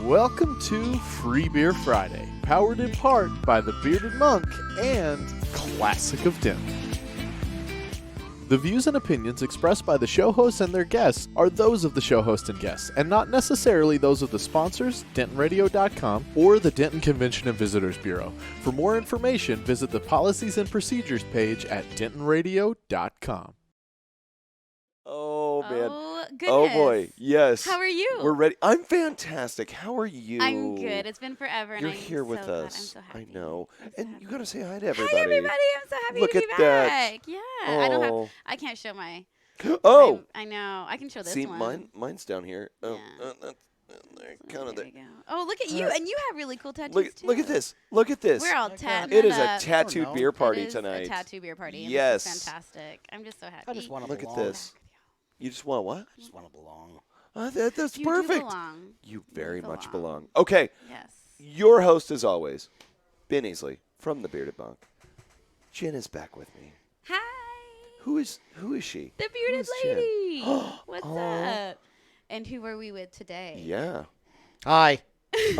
Welcome to Free Beer Friday, powered in part by the Bearded Monk and Classic of Denton. The views and opinions expressed by the show hosts and their guests are those of the show host and guests, and not necessarily those of the sponsors, DentonRadio.com, or the Denton Convention and Visitors Bureau. For more information, visit the Policies and Procedures page at DentonRadio.com. Oh, man. Oh, goodness. Oh, boy. Yes. How are you? We're ready. I'm fantastic. How are you? I'm good. It's been forever. You're and here I'm with so glad. us. I'm so happy. I know. I'm so And happy. you got to say hi to everybody. Hi, everybody. I'm so happy Look to be at that. back. Yeah. Oh. I can't show my. Oh. I know. I can show this See, one. mine's down here. Oh, Yeah. kind of there there. we go. Oh, look at you. And you have really cool tattoos, Look too. at this. Look at this. We're all tatted It is up. a tattooed beer party It is tonight. a tattoo beer party. and Yes. This is fantastic. I'm just so happy. I just want to Look belong. at this. You just want what? I just want to belong. That's You perfect. Do belong. You very do much belong. belong. Okay. Yes. Your host, as always, Ben Easley from the Bearded Monk. Jen is back with me. Hi. Who is she? The bearded Who's Jen? lady. What's Oh. up? And who are we with today? Yeah. Hi, You've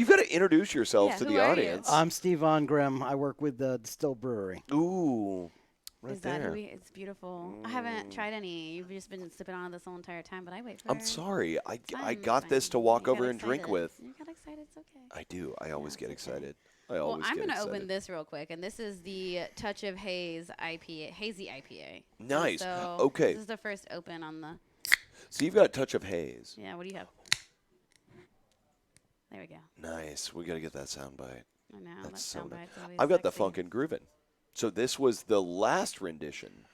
got to introduce yourself Yeah, to who the are you? audience. I'm Steve Von Grimm. I work with the Destihl Brewery. Ooh, right Is that there. who it's beautiful. I haven't tried any. You've just been sipping on this whole entire time, but I wait for I'm sorry. I Fine, got this fine. to walk You got over and drink excited. with. You got excited. It's okay. I do. I always get it's okay. excited. I Well, always I'm get gonna excited. open this real quick, and this is the Touch of Haze IPA, hazy IPA. And Nice. So Okay. This is the first open on the. So you've got a touch of haze. Yeah. What do you have? There we go. Nice. We got to get that sound bite. I know. That's so sound nice. bite's always I've got the sexy. Funkin' Groovin'. So this was the last rendition.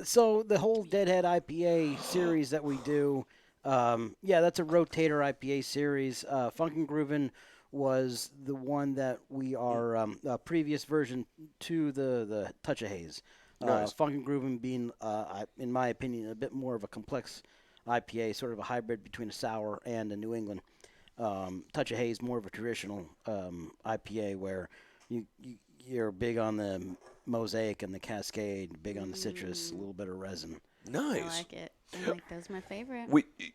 So the whole Deadhead IPA series that we do, that's a rotator IPA series. Funkin' Groovin' was the one that we are a previous version to the Touch of Haze. Nice. Funkin' Groovin' being, in my opinion, a bit more of a complex IPA, sort of a hybrid between a sour and a New England. Touch of Haze, more of a traditional IPA where you're big on the mosaic and the cascade, big on the citrus, a little bit of resin. Nice. I like it. I like those. My favorite.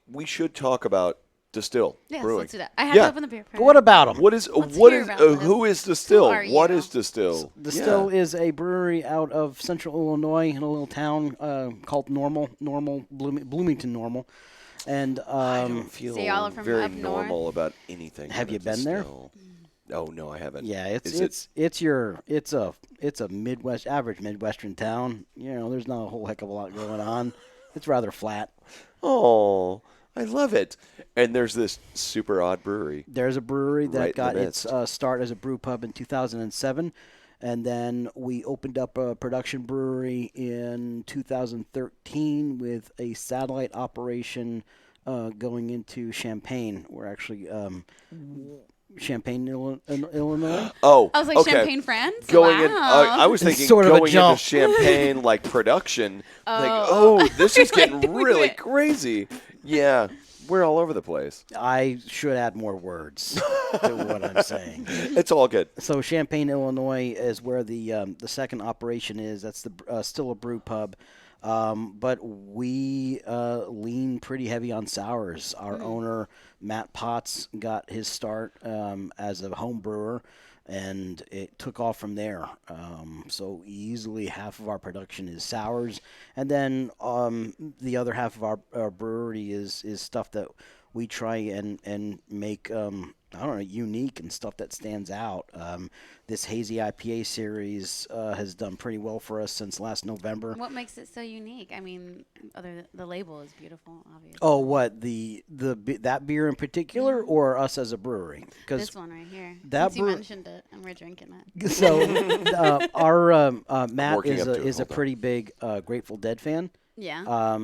We should talk about Destihl Yes, Brewing. let's do that. I have Yeah. to open the beer. But what about them? What is Let's hear about this. who is Destihl? Who are What you? is Destihl? Destihl is a brewery out of central Illinois in a little town called Bloomington Normal. And I don't feel So y'all are from very up north? normal about anything. Have about you been there? Destihl. Oh no, I haven't. yeah, Is it's a average Midwestern town. You know, there's not a whole heck of a lot going on. It's rather flat. Oh, I love it. And there's this super odd brewery. There's a brewery that Right in got the its start as a brew pub in 2007, and then we opened up a production brewery in 2013 with a satellite operation going into Champaign. We're actually Champaign, Illinois. Oh, I was like, okay. Champagne France? Going in, Wow. I was It's thinking sort of a going into jump. Champagne like production. Oh. This is Like, getting we really went- crazy. Yeah, we're all over the place. I should add more words to what I'm saying. It's all good. So Champaign, Illinois is where the second operation is. That's still a brew pub. But we lean pretty heavy on sours. Our owner, Matt Potts, got his start as a home brewer, and it took off from there. So easily half of our production is sours, and then the other half of our brewery is stuff that we try and make unique and stuff that stands out. This hazy IPA series has done pretty well for us since last November. What makes it so unique? I mean, the label is beautiful, obviously. Oh, what that beer in particular, or us as a brewery? This one right here. that Since you brew- mentioned it, and we're drinking it. So our Matt working up to it. is a Hold on. pretty big Grateful Dead fan. Yeah.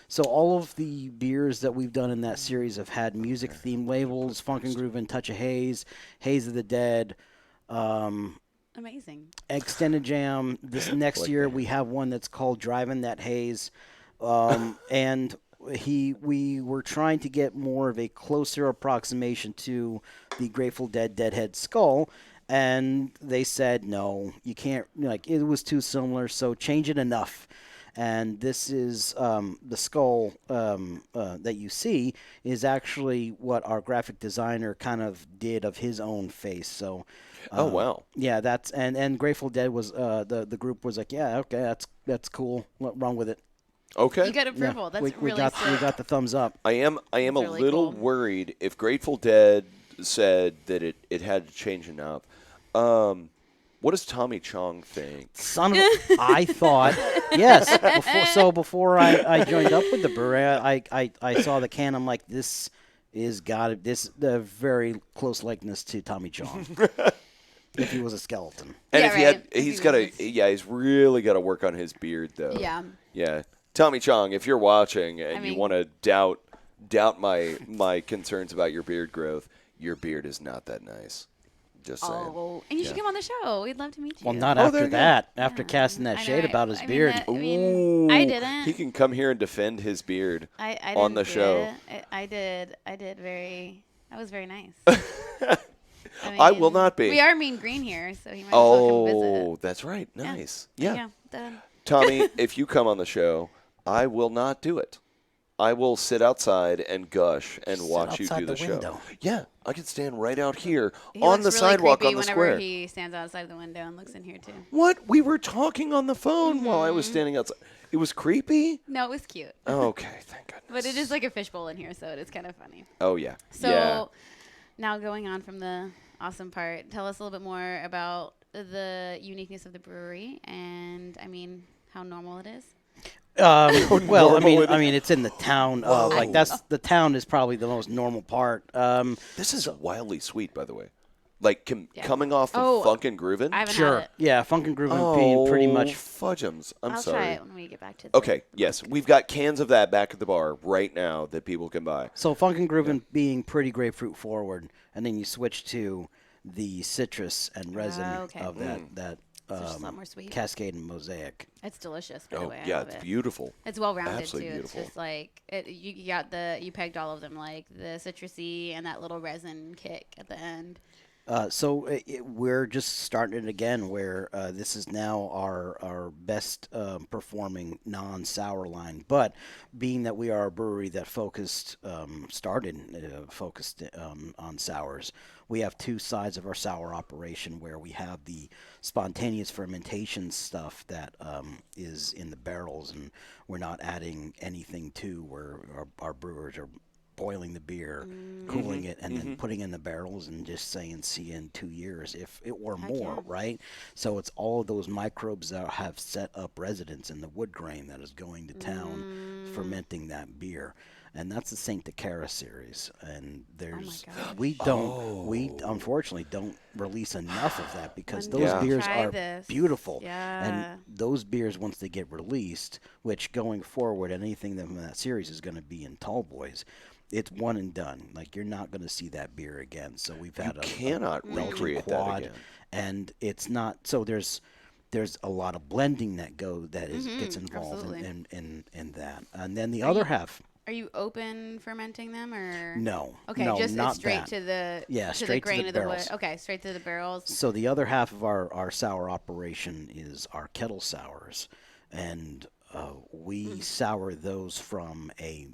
So all of the beers that we've done in that series have had music-themed labels: Funkin' Groovin', Touch of Haze, Haze of the Dead, Amazing. Extended Jam. This next Like year that. we have one that's called Driving That Haze, and we were trying to get more of a closer approximation to the Grateful Dead Deadhead Skull, and they said no, you can't. Like, it was too similar, so change it enough. And this is the skull that you see is actually what our graphic designer kind of did of his own face. So, Oh, wow. yeah, that's and Grateful Dead was the group was like, yeah, okay, that's cool. What's wrong with it? Okay. You got approval. That's we really got sick. we got the thumbs up. I am a That's really little cool. worried if Grateful Dead said that it had to change enough. What does Tommy Chong think? Son of a, I thought, yes. Before I joined up with the brewery, I saw the can. I'm like, this is the very close likeness to Tommy Chong. If he was a skeleton. And Yeah, if he right. had, If he's he got was- he's really got to work on his beard though. Yeah. Yeah. Tommy Chong, if you're watching and you mean- want to doubt my concerns about your beard growth, your beard is not that nice. Just saying. Oh, and you should come on the show. We'd love to meet you. Well, not Oh, there after you go. that. After casting that I know, shade right? about his I mean, beard. I mean, I Ooh, didn't. He can come here and defend his beard I on didn't the do show. it. I did very. I was very nice. I will not be. We are Mean Green here, so he might as well come visit. Oh, that's right. Nice. Yeah. Yeah. Done. Tommy, if you come on the show, I will not do it. I will sit outside and gush and Sit watch you outside do the, the show. window. Yeah, I could stand right out here He on looks the really sidewalk creepy on the whenever square. he stands outside the window and looks in here too. What? We were talking on the phone while I was standing outside. It was creepy? No, it was cute. Okay, thank goodness. But it is like a fishbowl in here, so it is kind of funny. Oh, yeah. So yeah. now going on from the awesome part, tell us a little bit more about the uniqueness of the brewery and, I mean, how normal it is. Well, I normal it mean, it's in the town. Like the town is probably the most normal part. This is wildly sweet, by the way. Like Yeah. coming off of Oh, Funkin' Groovin'. I haven't Sure. had it. Yeah, Funkin' Groovin' being pretty much. Fudgems. I'm I'll sorry. try it when we get back to the Okay, yes. We've got cans of that back at the bar right now that people can buy. So Funkin' Groovin' being pretty grapefruit forward, and then you switch to the citrus and resin okay. of that So just a lot more sweet. Cascade and Mosaic. It's delicious, by the Oh, way. I yeah, love it's it. beautiful. It's well rounded Absolutely too. beautiful. It's just like you pegged all of them, like the citrusy and that little resin kick at the end. So we're just starting it again, where this is now our best performing non-sour line. But being that we are a brewery that focused on sours, we have two sides of our sour operation where we have the spontaneous fermentation stuff that is in the barrels, and we're not adding anything to where our brewers are boiling the beer, cooling it, and then putting in the barrels and just saying see you in 2 years if it or Heck more, yeah. right? So it's all of those microbes that have set up residence in the wood grain that is going to town fermenting that beer. And that's the Saint Decara series. And there's gosh. we unfortunately don't release enough of that because those Yeah. beers Try are this. beautiful. Yeah. And those beers, once they get released, which going forward, anything from that series is going to be in tall boys, it's one and done. Like, you're not going to see that beer again. So we've had cannot Belgian recreate that quad, again. and it's not. So there's a lot of blending that gets involved absolutely. in that. And then the other half, Are you open fermenting them or no, Okay, no, just not it's straight that. to the Yeah, to straight the to grain the of the barrels. wood. Okay, straight to the barrels. So the other half of our sour operation is our kettle sours, and we sour those from a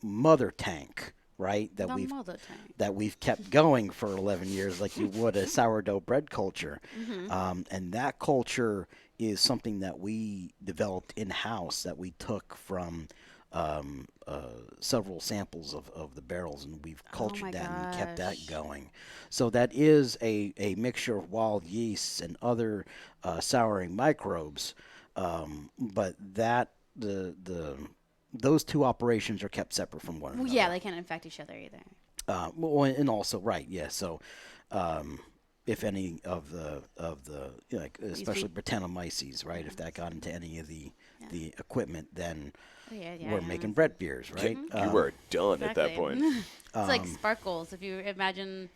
mother tank, right? The mother tank. That we've kept going for 11 years, like you would a sourdough bread culture, Mm-hmm. and that culture is something that we developed in house that we took from. Several samples of the barrels, and we've cultured my that and kept that gosh. going. So that is a mixture of wild yeasts and other souring microbes, but that those two operations are kept separate from one Well, another. yeah, they can't infect each other either. Well, and also right, yeah. So if any of the like especially Brettanomyces, right? If that got into any of the equipment, then Oh, yeah, we're making bread beers, right? You were done at that Exactly. point. It's like sparkles. If you imagine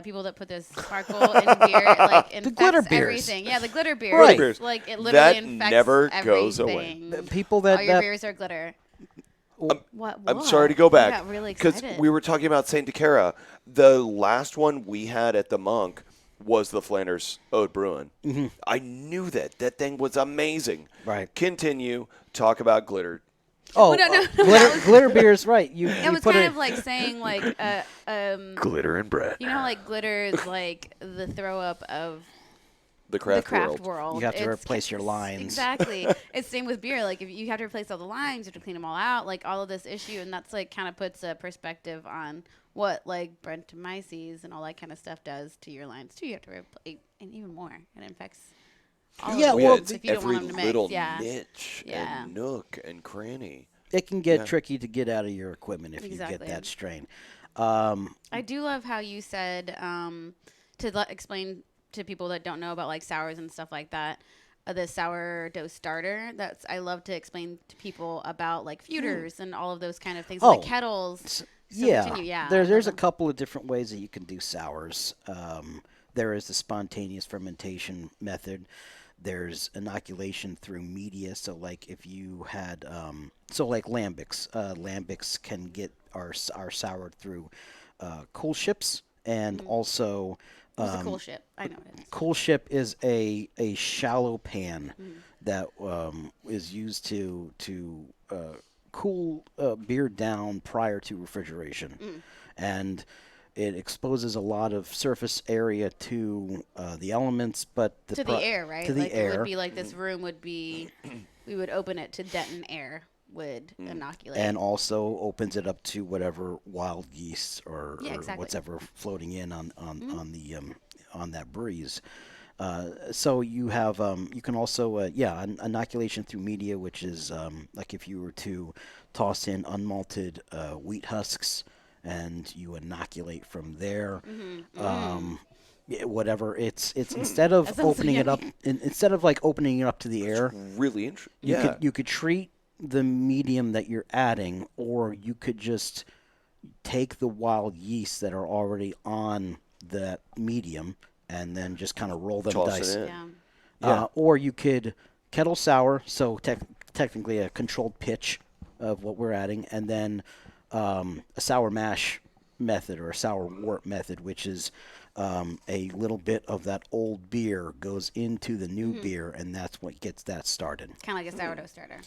people that put this sparkle in beer, like infects glitter beers. everything. Yeah, the glitter beers. Right. Beers. Like it literally That infects never everything. goes away. People All that your that beers are glitter. What? I'm sorry to go back I got really because excited. we were talking about Saint Decara. The last one we had at the Monk was the Flanders Ode Bruin. I knew that. That thing was amazing. Right. Continue. Talk about glitter. Oh, Well, no, glitter beers, right? You It was put kind it, of like saying like Glitter and bread. you know how like glitter is like the throw up of The the craft, craft world. world. You have to It's replace your it's- lines. Exactly. It's same with beer. Like if you have to replace all the lines, you have to clean them all out. Like all of this issue, and that's like kind of puts a perspective on what like Brettanomyces and all that kind of stuff does to your lines too. You have to replace and even more. It infects. All Yeah, of well, them it's if you don't every want them to little mix. Yeah. niche Yeah. and nook and cranny. it can get Yeah. tricky to get out of your equipment if you Exactly. get that strain. I do love how you said to explain to people that don't know about like sours and stuff like that. The sourdough starter. I love to explain to people about like feuders and all of those kind of things. Oh. Like kettles. So continue, yeah. There's a couple of different ways that you can do sours. There is the spontaneous fermentation method. There's inoculation through media. So like if you had, like lambics, lambics can are soured through cool ships and also. What's a cool ship? I know what it is. Cool ship is a shallow pan that is used to cool beer down prior to refrigeration, and it exposes a lot of surface area to the elements, but To the air, right? To the like air. It would be like this room would be. We would open it to Denton air would inoculate. and also opens it up to whatever wild yeast or exactly. what's ever floating in on that breeze. So you have you can also inoculation through media, which is like if you were to toss in unmalted wheat husks and you inoculate from there. Whatever it's instead of That sounds so opening it up yummy. instead of like opening it up to the air, Really interesting. you could treat the medium that you're adding, or you could just take the wild yeast that are already on that medium and then just kind of roll them Toss dice. it in. yeah. Yeah. Or you could kettle sour, so technically a controlled pitch of what we're adding, and then a sour mash method or a sour wort method, which is a little bit of that old beer goes into the new beer, and that's what gets that started. Kind of like a sourdough starter.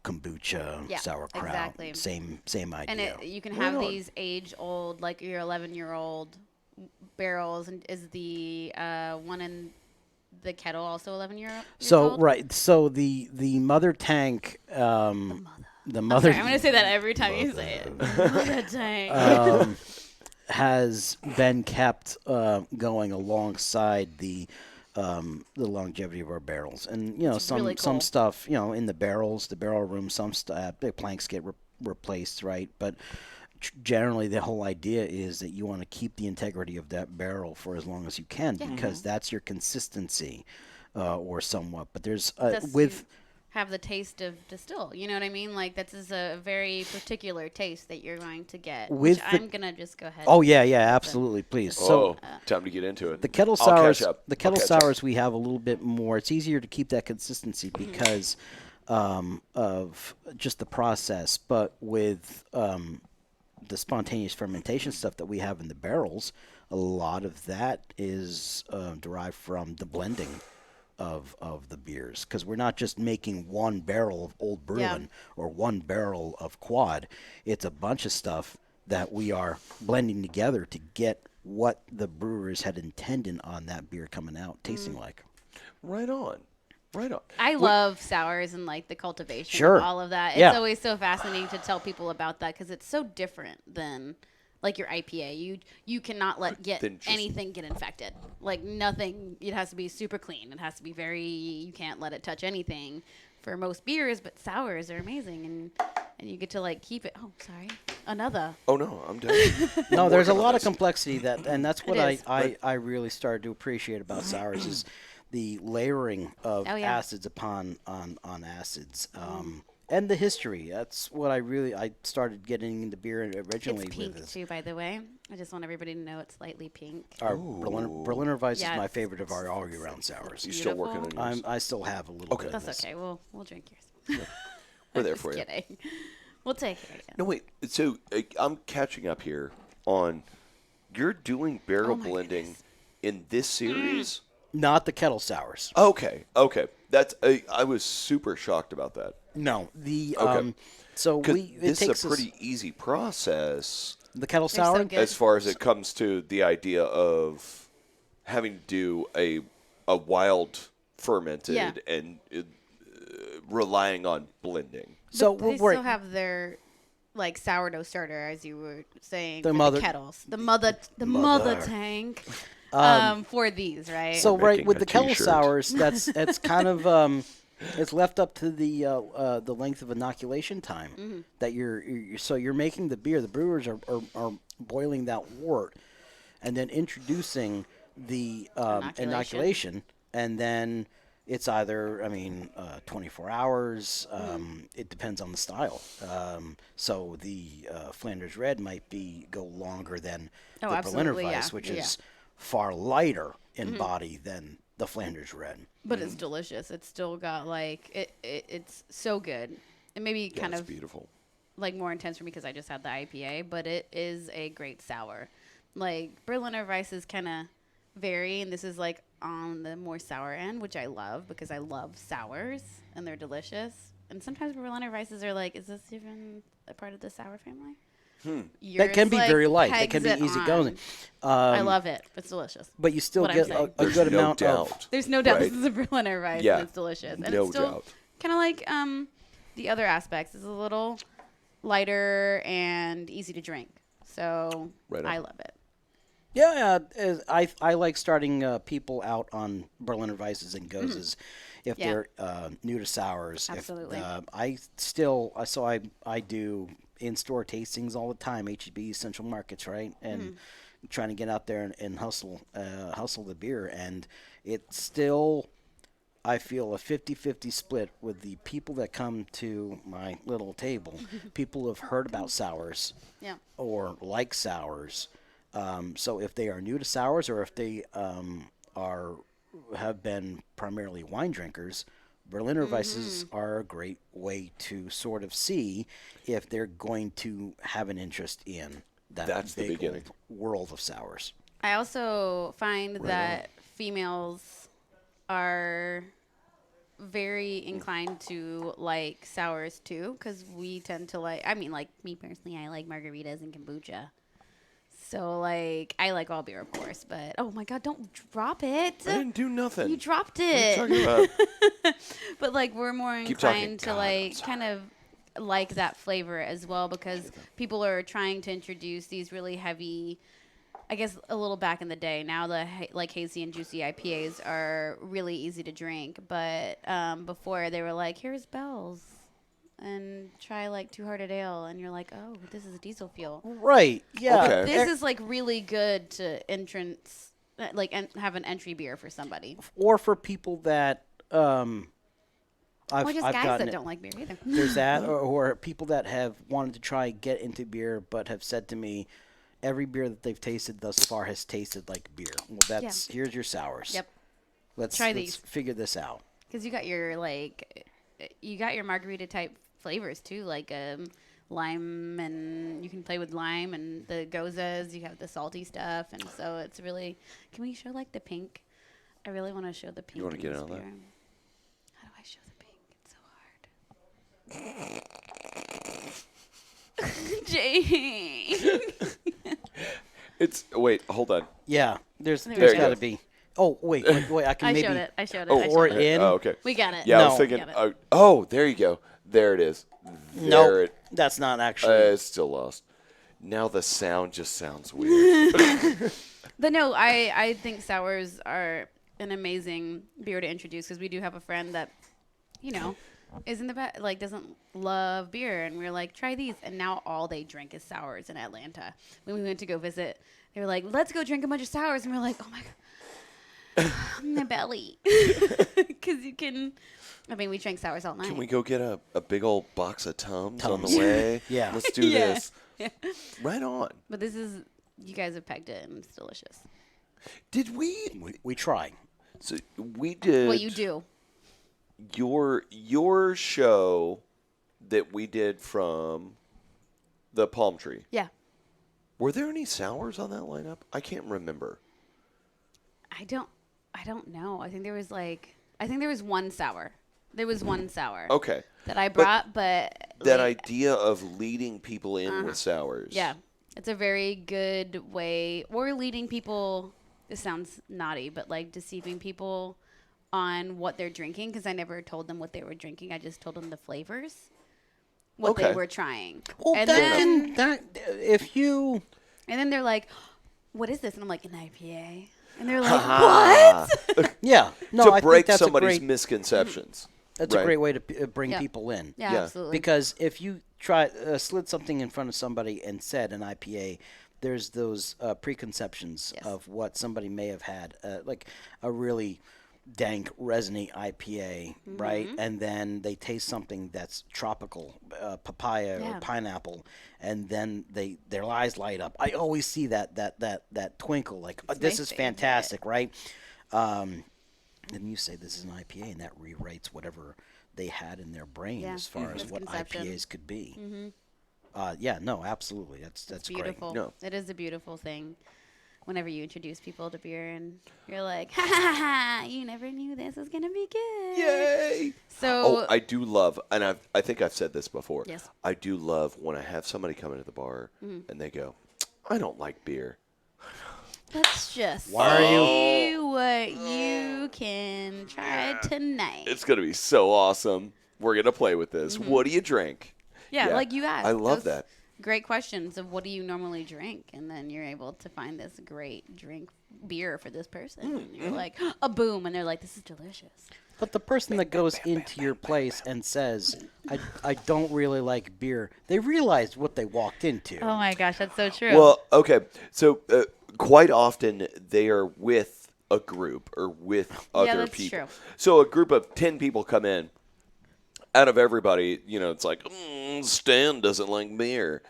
Kombucha, Yeah, sauerkraut, exactly. same idea. And you can have these age-old, like your 11-year-old barrels. And is the one in the kettle also 11-year-old? So right, so the mother tank, the mother I'm gonna say that every time you say it. Mother tank. has been kept going alongside the longevity of our barrels, and some really some cool. stuff in the barrels, the barrel room, some the planks get replaced, right? But generally, the whole idea is that you want to keep the integrity of that barrel for as long as you can, because that's your consistency, or somewhat. But there's with have the taste of Destihl. You know what I mean? Like this is a very particular taste that you're going to get. With Which the- I'm gonna just go ahead. oh yeah, absolutely, please. So Time to get into it. the kettle I'll catch sours, up. the kettle I'll catch up. sours, we have a little bit more. It's easier to keep that consistency because of just the process. But with the spontaneous fermentation stuff that we have in the barrels, a lot of that is derived from the blending of the beers, because we're not just making one barrel of Old Bruin or one barrel of Quad. It's a bunch of stuff that we are blending together to get what the brewers had intended on that beer coming out tasting like. Right on. Right on. I love sours and like the cultivation Sure. of all of that. Yeah. It's always so fascinating to tell people about that because it's so different than like your IPA. You cannot let Then just- anything get infected. Like nothing. It has to be super clean. It has to be you can't let it touch anything for most beers, but sours are amazing and you get to like keep it. Oh, sorry. Another. Oh no, I'm done. No, there's a working on lot of this. complexity and that's what It is. I really started to appreciate about sours is the layering of Oh, yeah. acids upon on acids. And the history. That's what I started getting into beer originally It's pink with. Is too, by the way. I just want everybody to know it's slightly pink. our Berliner Weiss Yeah, is my it's- favorite of our all year round sours. You still working on beautiful. yours? I still have a little bit of That's this. okay. We'll drink yours. We're there Just for you. kidding. We'll take care of you. No, wait. So I'm catching up here on you're doing barrel Oh my blending goodness. in this series? Not the kettle sours. Okay. That's I was super shocked about that. No, the Okay. so 'Cause it this takes is a pretty easy process the kettle They're so sour. good. as far as it comes to the idea of having to do a wild fermented Yeah. and relying on blending. So But they we're still have their like sourdough starter, as you were saying, The for mother- the kettles, the mother Mother. tank, for these, right? so We're right making with a the kettle t-shirt. sours. That's kind of it's left up to the length of inoculation time that you're making the beer. The brewers are boiling that wort and then introducing the inoculation, and then it's either 24 hours. It depends on the style. So the Flanders Red might go longer than the Berliner absolutely, Weiss, yeah. which Yeah. is far lighter in body than the Flanders Red. But it's delicious. It's still got like it's so good. It may be kind That's of beautiful. like more intense for me because I just had the IPA, but it is a great sour. Like Berliner Weisses kind of vary, and this is like on the more sour end, which I love because I love sours and they're delicious. And sometimes Berliner Weisses are like, is this even a part of the sour family? That can Yours, be very light. That pegs can be it easygoing. on. I love it. It's delicious. But you still What I'm get saying. a There's good no amount doubt. of. There's no doubt Right. this is a Berliner Weiss, Yeah. and it's delicious. And No it's still doubt. kind of like the other aspects. It's a little lighter and easy to drink. So Right on. I love it. Yeah, I like starting people out on Berliner Weisses and Gozes if Yeah. they're new to sours. Absolutely. I do in-store tastings all the time, HEB, Central Markets, right? And trying to get out there and hustle the beer. And it's still, I feel, a 50-50 split with the people that come to my little table. People who have heard about sours Yeah. or like sours. So if they are new to sours or if they have been primarily wine drinkers, Berliner Weisses are a great way to sort of see if they're going to have an interest in That's the big beginning. old world of sours. I also find that females are very inclined to like sours too, because we tend to like, like me personally, I like margaritas and kombucha. So, like, I like all beer, of course, but oh my God, don't drop it. I didn't do nothing. You dropped What are you it. talking about? But like we're more Keep talking. inclined to God, I'm like sorry. kind of like that flavor as well, because people are trying to introduce these really heavy, I guess a little back in the day. Now the like hazy and juicy IPAs are really easy to drink, but before they were like, here's Bell's and try like Two Hearted Ale, and you're like, oh, this is a diesel fuel. Right. Yeah. Okay. This is like really good to entrance, like have an entry beer for somebody. Or for people that Or I've just guys gotten that it. don't like beer either. There's that, or people that have wanted to try get into beer, but have said to me, every beer that they've tasted thus far has tasted like beer. Well, here's your sours. Yep. Let's Try these. figure this out. Because you got your margarita type flavors too, like lime, and you can play with lime and the gozas. You have the salty stuff, and so it's really. Can we show like the pink? I really want to show the pink. You wanna in get this on that? beer. How do I show the pink? It's so hard. Jane. Wait, hold on. Yeah, there's There you got go. to be. Oh wait, I can I maybe. showed it. I showed it. Oh, I or showed it. in. Oh, okay. We got it. Yeah, I No. was thinking. We got it. There you go. There it is. No, There it. that's not actually. It's still lost. Now the sound just sounds weird. But no, I think sours are an amazing beer to introduce, because we do have a friend that, isn't doesn't love beer, and we were like, try these, and now all they drink is sours in Atlanta. When we went to go visit, they were like, let's go drink a bunch of sours, and we are like, oh my God, my belly, because you can. We drank sours all night. Can we go get a big old box of Tums on the Tums. way? Yeah. Let's do Yeah. this. Right on. But this is, you guys have pegged it, and it's delicious. Did we? we try. So we did. What you do? Your show that we did from the Palm Tree. Yeah. Were there any sours on that lineup? I can't remember. I don't know. I think there was one sour. There was one sour Okay. that I brought, but That like, idea of leading people in with sours. yeah, it's a very good way, or leading people. This sounds naughty, but like deceiving people on what they're drinking, because I never told them what they were drinking. I just told them the flavors, what they Okay. were trying, Well, and if you then they're like, "What is this?" And I'm like, "An IPA," and they're like, "What?" yeah, no, To I break think that's somebody's a great, misconceptions. that's Right. a great way to bring Yeah. people in. Yeah, Yeah. absolutely. Because if you slid something in front of somebody and said an IPA, there's those preconceptions Yes. of what somebody may have had, like a really dank, resiny IPA, right? And then they taste something that's tropical, papaya Yeah. or pineapple, and then their eyes light up. I always see that twinkle, like It's this my is favorite. fantastic, right? And you say this is an IPA, and that rewrites whatever they had in their brain Yeah. as far as what Misconception. IPAs could be. Yeah, no, absolutely. That's It's great. beautiful. No. It is a beautiful thing. Whenever you introduce people to beer and you're like, ha ha ha, you never knew this was gonna be good. Yay! So Oh, I do love, and I think I've said this before. Yes. I do love when I have somebody come into the bar and they go, I don't like beer. let's just Why are you- see what you can try tonight. It's going to be so awesome. We're going to play with this. What do you drink? Yeah, like you asked. I love those that. Great questions of what do you normally drink, and then you're able to find this great drink beer for this person. And you're like, a boom, and they're like, this is delicious. But the person that goes into your place and says, I don't really like beer, they realized what they walked into. Oh my gosh, that's so true. Well, okay. So quite often they are with a group or with other that's people. true. So a group of 10 people come in. Out of everybody, it's like, Stan doesn't like beer.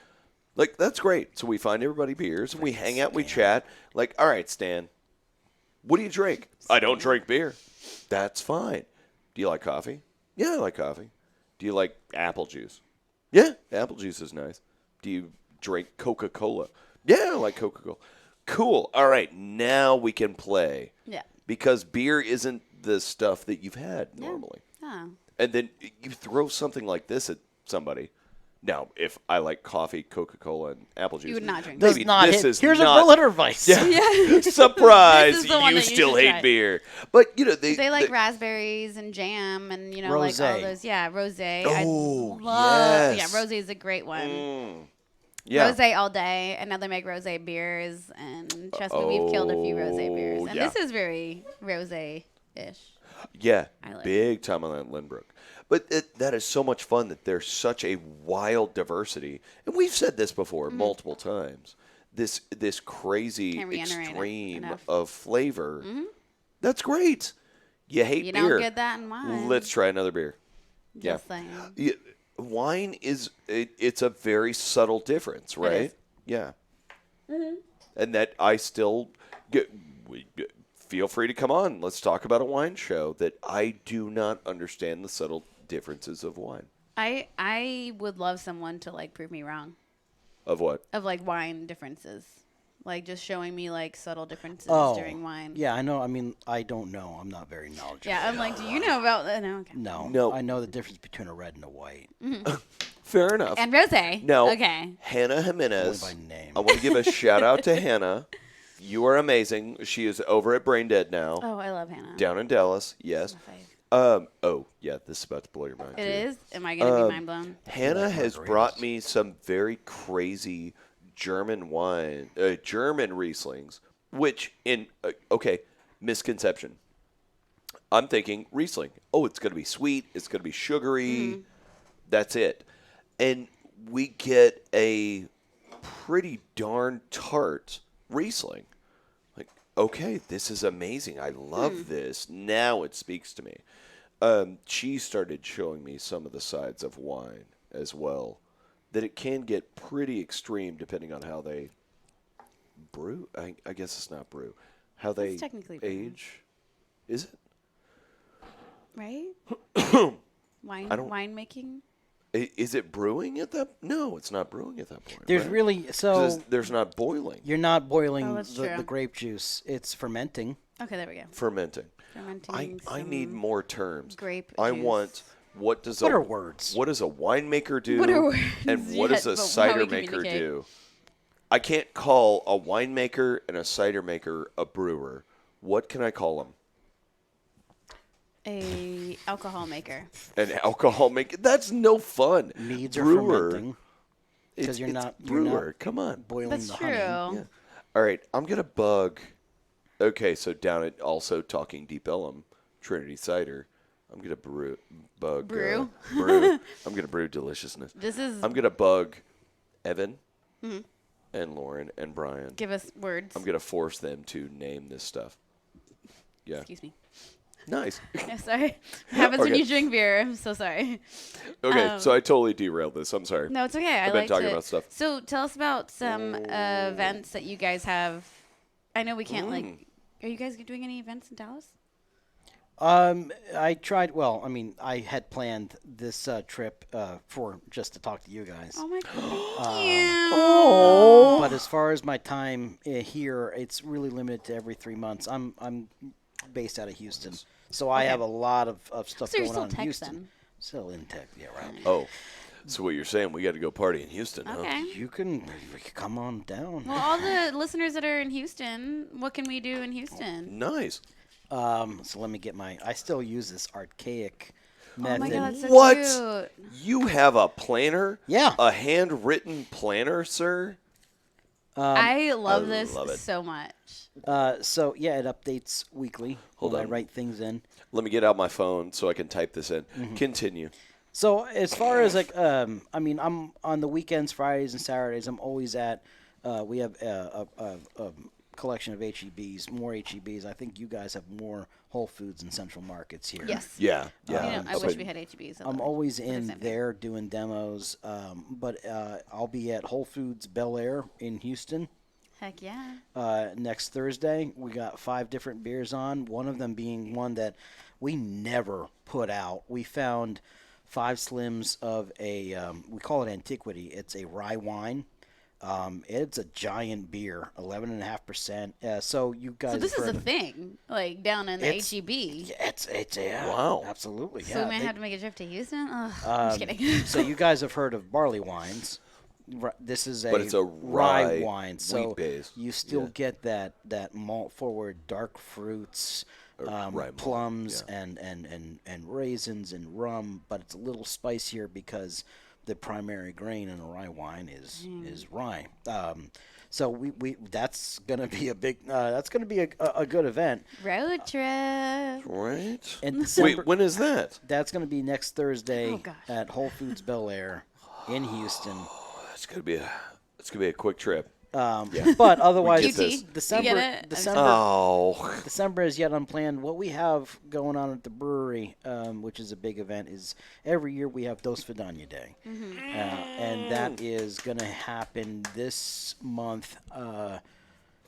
Like, that's great. So we find everybody beers, and we hang out, we chat. Like, all right, Stan, what do you drink? I don't drink beer. That's fine. Do you like coffee? Yeah, I like coffee. Do you like apple juice? Yeah, apple juice is nice. Do you drink Coca-Cola? Yeah, I like Coca-Cola. Cool. All right, now we can play. Yeah. Because beer isn't the stuff that you've had normally. Oh. And then you throw something like this at somebody. Now, if I like coffee, Coca-Cola, and apple juice, You would not drink Does maybe not this hit. is Here's not, a bullet advice. Yeah. Surprise! This is the one You that you still should hate try. beer, but They like raspberries and jam and like all Rosé. those. Yeah, rosé. Oh, I love, yes. Yeah, rosé is a great one. Yeah. Rosé all day, and now they make rosé beers, and trust me, we've killed a few rosé beers, and yeah. this is very rosé-ish. Yeah, I like big time on that Lindbrook. But that is so much fun that there's such a wild diversity. And we've said this before multiple times. This crazy Can't reiterate it extreme enough. of flavor. That's great. You hate You beer. don't get that in wine. Let's try another beer. Just saying. Yeah, wine it's a very subtle difference, right? is. Yeah. And that I still feel free to come on. Let's talk about a wine show that I do not understand the subtle differences of wine. I would love someone to like prove me wrong Of what? of like wine differences, like just showing me like subtle differences during wine. Yeah, I know. I mean, I don't know. I'm not very knowledgeable. Yeah, I'm like, do you know about that? No, okay. No. I know the difference between a red and a white. Fair enough. And rosé. Now, Okay. Hannah Jimenez. Only by name. I want to give a shout out to Hannah. You are amazing. She is over at Brain Dead now, Oh, I love Hannah. down in Dallas. Yes. My fave. Oh, yeah, this is about to blow your mind. It too. is? Am I going to be mind blown? Hannah Like has margaritas. brought me some very crazy German wine, German Rieslings, which misconception. I'm thinking Riesling. Oh, it's going to be sweet. It's going to be sugary. That's it. And we get a pretty darn tart Riesling. Like, okay, this is amazing. I love this. Now it speaks to me. She started showing me some of the sides of wine as well, that it can get pretty extreme depending on how they brew. I guess it's not brew. How they technically brew. age. Is it? Right? Wine making? Is it brewing at that? No, it's not brewing at that point. There's right? there's There's not boiling. you're not boiling Oh, that's the true. grape juice. It's fermenting. Okay, there we go. Fermenting. Fermenting. I need more terms. Grape I juice. want what are words? What does a winemaker do? What are words? And what does a Yes, but how cider we maker communicate. do? I can't call a winemaker and a cider maker a brewer. What can I call them? A alcohol maker. An alcohol maker? That's no fun. Meads are brewer. fermenting because you're It's not brewer. Come on. boiling That's the true. honey. Yeah. All right, I'm gonna bug. Okay, so down at also Talking Deep Ellum, Trinity Cider, I'm gonna bug. Brew? Brew. I'm gonna brew deliciousness. This is. I'm gonna bug Evan and Lauren and Brian. Give us words. I'm gonna force them to name this stuff. Yeah. Excuse me. Nice. Yeah, sorry. Happens when Okay. you drink beer. I'm so sorry. Okay, so I totally derailed this. I'm sorry. No, it's okay. I've been talking about stuff. So tell us about some events that you guys have. I know we can't Are you guys doing any events in Dallas? I tried. Well, I mean, I had planned this trip for just to talk to you guys. Oh my god! But as far as my time here, it's really limited to every 3 months. I'm based out of Houston, so I have a lot of stuff So you're going still on in Tex Houston. then? Still in Tech, yeah, right. Oh, so what you're saying? We got to go party in Houston, huh? Okay. We can come on down. Well, all the listeners that are in Houston, what can we do in Houston? Nice. So let me get I still use this archaic method. Oh my god, that's so What? cute. You have a planner? Yeah. A handwritten planner, sir? I love I this love it. so much. So yeah, it updates weekly. Hold when on. I write things in. Let me get out my phone so I can type this in. Mm-hmm. Continue. So as far as like, I mean, I'm on the weekends, Fridays and Saturdays. I'm always at. We have a collection of HEBs, more HEBs. I think you guys have more Whole Foods and Central Markets here. Yes. Yeah. You know, I So- wish we had HEBs. I'm always in same thing. there doing demos, but I'll be at Whole Foods Bel Air in Houston. Heck yeah. Next Thursday. We got 5 different beers on, one of them being one that we never put out. We found 5 slims of a, we call it Antiquity. It's a rye wine. It's a giant beer, 11.5%. So you guys So this have is a heard- thing, like down in the It's- HEB. Yeah, it's Wow. absolutely. So Yeah, we may they- have to make a trip to Houston. Ugh, I'm just kidding. so you guys have heard of barley wines. This is But it's a rye wine, so wheat base. you still Yeah. get that malt forward dark fruits, rye malt, plums and raisins and rum, but it's a little spicier because the primary grain in a rye wine is rye. So we that's gonna be a big a good event. Road trip. Right. And December, Wait, when is that? that's gonna be next Thursday Oh, gosh. at Whole Foods Bel Air in Houston. It's gonna be a quick trip. But otherwise, get this. QT. You get it? Oh. December is yet unplanned. What we have going on at the brewery, which is a big event, is every year we have Dos Vidania Day. And that is going to happen this month,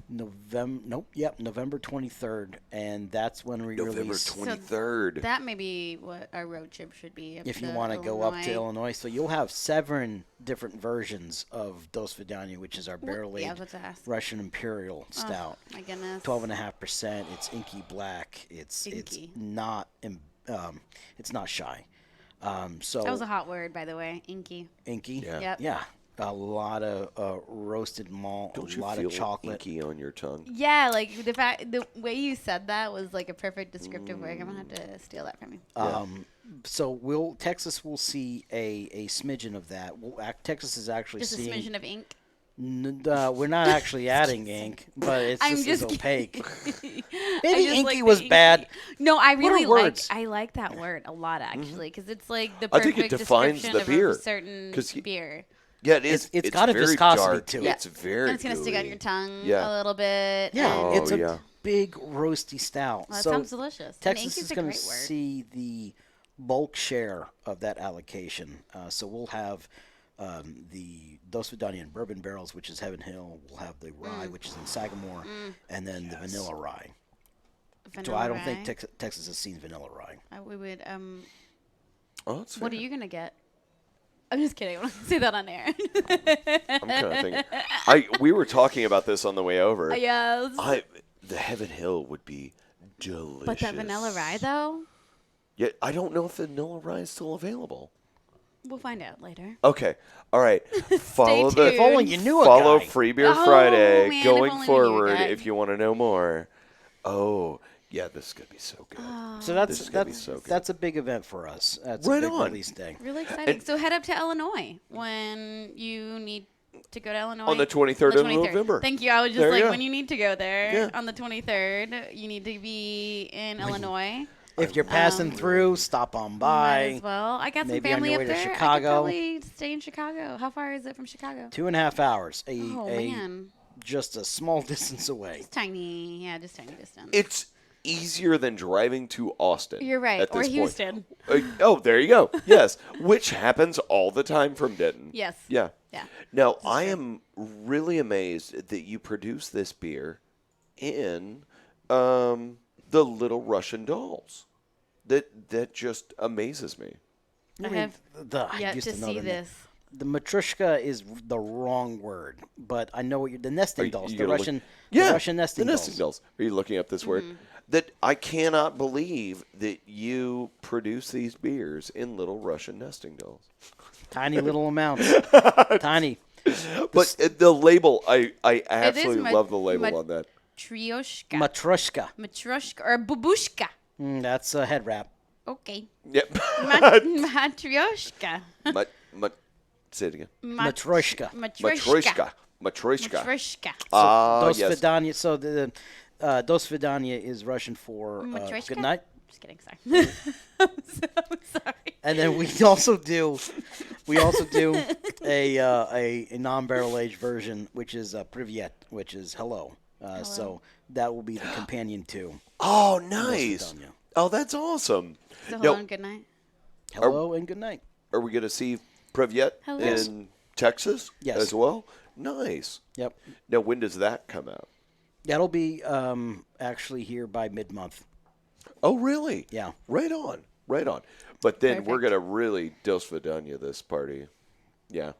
November 23rd. And that's when we November release, 23rd. That may be what our road trip should be. up if you to want to go up to Illinois. Illinois. So you'll have 7 different versions of Dos Vidania, which is our barrel-aged Yeah, I was about to ask. Russian Imperial Stout. My goodness. 12.5%. It's inky black. It's Inky. not it's not shy. So That was a hot word, by the way. Inky. inky. Yeah. Yep. Yeah. A lot of roasted malt. Don't a you lot feel of chocolate. inky on your tongue? Yeah, like the way you said that was like a perfect descriptive word. I'm gonna have to steal that from you. So Texas will see a smidgen of that. Texas is actually Just a seeing. smidgen of ink. We're not actually adding ink, but it's I'm just, just as opaque. I Maybe just inky like the was inky. bad. No, I What are really words? I like that word a lot actually because it's like the I perfect think it defines description the beer, of a certain 'cause beer. Yeah, it is. It's got a very viscosity dark. to it. It's very. And it's gonna stick on gooey. your tongue Yeah. a little bit. Yeah, Oh, it's a yeah. big roasty stout. Well, that so sounds delicious. And Texas ink is is a going great to word. see the bulk share of that allocation. So we'll have the Dos Vidania and bourbon barrels, which is Heaven Hill. We'll have the rye, which is in Sagamore, and then the vanilla rye. So Vanilla I don't think rye. Texas has seen vanilla rye. We would. Oh, that's What are fair. you gonna get? I'm just kidding. I want to say that on air. I'm kind of thinking. We were talking about this on the way over. Yes. The Heaven Hill would be delicious. But that vanilla rye, though, Yeah, I don't know if the vanilla rye is still available. we'll find out later. Okay. All right. Follow tuned. If only you knew a follow guy. Free Beer Oh, Friday man, if going only we knew a forward guy. if you want to know more. Oh, yeah, this is gonna be so good. So This is gonna be so good. that's a big event for us. That's Right a big on. release day. Really exciting. And- So head up to Illinois when you need to go to Illinois. On the 23rd of November. Thank you. I was just There you like, go. when you need to go there Yeah. on the 23rd, you need to be in Illinois. If you're passing through, stop on Might by. as well. I got some Maybe on family your up way to there. I could Chicago. probably stay in Chicago. How far is it from Chicago? 2.5 hours. Oh, man. Just a small distance away. It's tiny. Yeah, just tiny distance. It's easier than driving to Austin. You're right. At Or this point. Houston. Oh, there you go. Yes, which happens all the time from Denton. Yes. Yeah. Yeah. Now, I am really amazed that you produce this beer in the Little Russian Dolls. That just amazes me. I have I yet used to know see the name. this. The matryoshka is the wrong word, but I know what you're. The nesting dolls, You the gotta look- Russian, Yeah, the Russian nesting the dolls. nesting dolls. Are you looking up this word? Mm-hmm. That I cannot believe that you produce these beers in Little Russian nesting dolls. Tiny little amounts, tiny. But the label, I absolutely ma- love the label ma- on that. Trioshka. Matryoshka. Matryoshka or babushka. That's a head wrap. Okay. Yep. Matryoshka. Say it again. Matryoshka. Matryoshka. Matryoshka. Matryoshka. Dos Yes. Vidania. So the Dos Vidania is Russian for Matryoshka? good night. Just kidding. Sorry. I'm so sorry. And then we also do a non-barrel aged version, which is Privyet, which is hello. So that will be the companion to Oh, nice. Vidania. Oh, that's awesome. So hold Now, on. Good night. Hello and good night. are we going to see Privyet Hello. in Texas Yes. as well? Nice. Yep. Now, when does that come out? That'll be actually here by mid-month. Oh, really? Yeah. Right on. Right on. But then we're Perfect. going to really Dos Vidania this party. Yeah.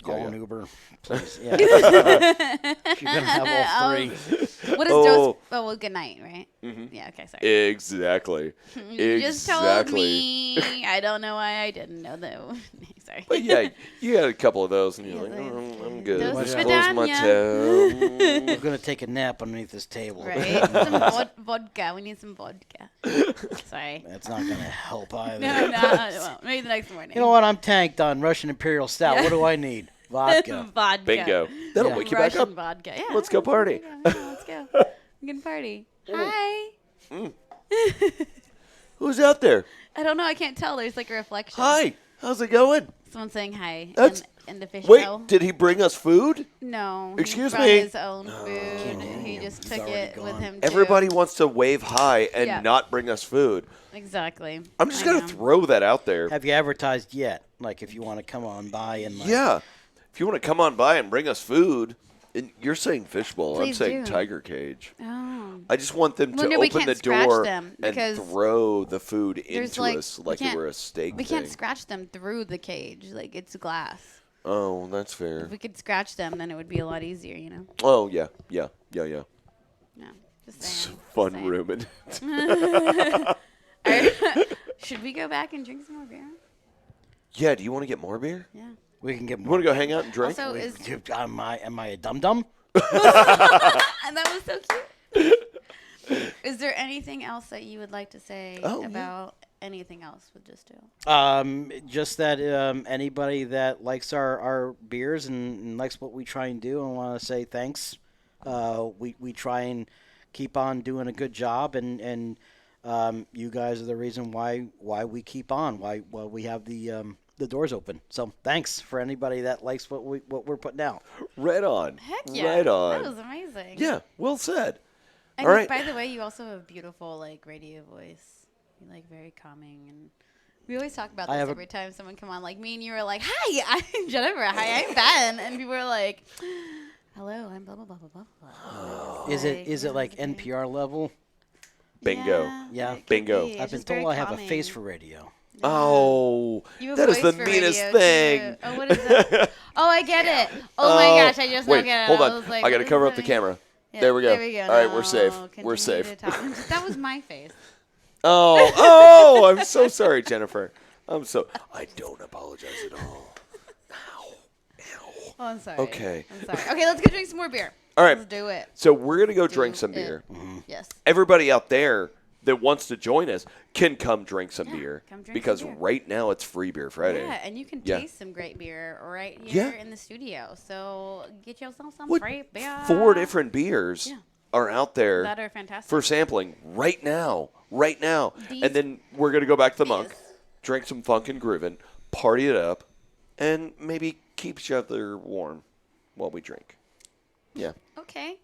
Call Yeah, an yeah. Uber, please. Yeah. You're gonna have all three. What is Oh. Dos? Oh, well, good night, right? Yeah. Okay. Sorry. Exactly. You just told me. I don't know why I didn't know that. Sorry. But yeah, you had a couple of those, and you're like, Yeah, oh, I'm good. Dos Just close my Vidania. toe. We're gonna take a nap underneath this table. Right. Some vodka. We need some vodka. Sorry. That's not gonna help either. No, well, maybe the next morning. You know what? I'm tanked on Russian Imperial Stout. What do I need? Vodka. Vodka. Bingo. That'll Yeah. wake you back Russian up. vodka. Yeah. Let's go party. Yeah, let's go. We can party. Hi. Who's out there? I don't know. I can't tell. There's like a reflection. Hi. How's it going? Someone saying hi. That's- in the fish Wait, bowl. did he bring us food? No. Excuse he brought me. his own food. He just He's took already it with gone. him. Too. Everybody wants to wave hi and Yeah. not bring us food. Exactly. I'm just I going know. to throw that out there. Have you advertised yet? Like, if you want to come on by and like, Yeah. If you want to come on by and bring us food, and you're saying fishbowl, I'm Please saying do. tiger cage. Oh. I just want them Well, to no, we open the can't scratch door them and because throw the food there's, into like- us we like it can't- were a steak We thing. can't scratch them through the cage. Like it's glass. Oh, that's fair. If we could scratch them, then it would be a lot easier. You know. Oh, yeah. Yeah. No. Just It's saying. fun saying. rooming. Should we go back and drink some more beer? Yeah, do you want to get more beer? Yeah. we can get You more. want to go hang out and drink? Also, is Dude, am I a dum dum? and that was so cute. Is there anything else that you would like to say Oh, yeah. about anything else with Destihl? Just that anybody that likes our beers and likes what we try and do, I want to say thanks. We try and keep on doing a good job, and you guys are the reason why we keep on, why we have the doors open. So thanks for anybody that likes what we're putting out. Right on. Heck yeah. Right on. That was amazing. Yeah, well said. And All right. by the way, you also have a beautiful like radio voice. You're like very calming, and we always talk about I this have a- every time someone come on. Like me and you were like, "Hi, I'm Jennifer. Hi, I'm Ben," and people were like, "Hello, I'm blah blah blah blah blah." Is it like NPR level? Bingo. Yeah. it could Bingo. be. It's I've been just very told I have a calming. face for radio. Oh, You have that a is the voice for meanest radio, thing. too. Oh, what is that? Oh, I get it. Oh my gosh, I just Wait, now get it. hold I on. was like, I got to what cover is up the that? camera. Yeah, There we go. There we go. All right, Now we're safe. We're continue safe. to talk. That was my face. Oh, I'm so sorry, Jennifer. I don't apologize at all. Oh, I'm sorry. Okay. I'm sorry. Okay, let's go drink some more beer. All right. Let's do it. So we're going to go drink Do some it. beer. Yes. Everybody out there that wants to join us can come drink some Yeah, beer. come drink because some beer. right now it's Free Beer Friday. Yeah, and you can Yeah. taste some great beer right here Yeah. in the studio. So get yourself some What? great beer. 4 different beers Yeah. are out there that are fantastic. for sampling right now. These- And then we're going to go back to the Monk, Yes. drink some Funkin' Groovin', party it up, and maybe keep each other warm while we drink. Yeah. Okay.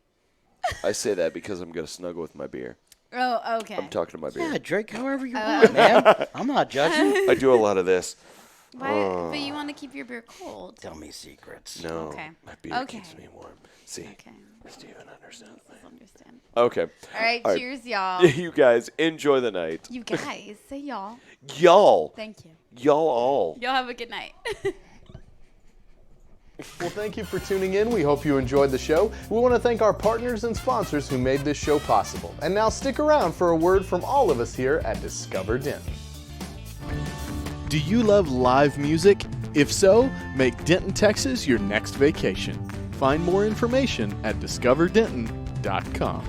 I say that because I'm going to snuggle with my beer. Oh, okay. I'm talking to my beer. Yeah, drink however you want, man. I'm not judging. I do a lot of this. Why? But you want to keep your beer cold. Tell me secrets. No, Okay. my beer Okay. keeps me warm. See, Okay. Steven understands me. That's understandable. Okay. All right. All right. Cheers, y'all. You guys, enjoy the night. You guys, say y'all. Y'all. Thank you. Y'all all. Y'all have a good night. Well, thank you for tuning in. We hope you enjoyed the show. We want to thank our partners and sponsors who made this show possible. And now stick around for a word from all of us here at Discover Denton. Do you love live music? If so, make Denton, Texas your next vacation. Find more information at discoverdenton.com.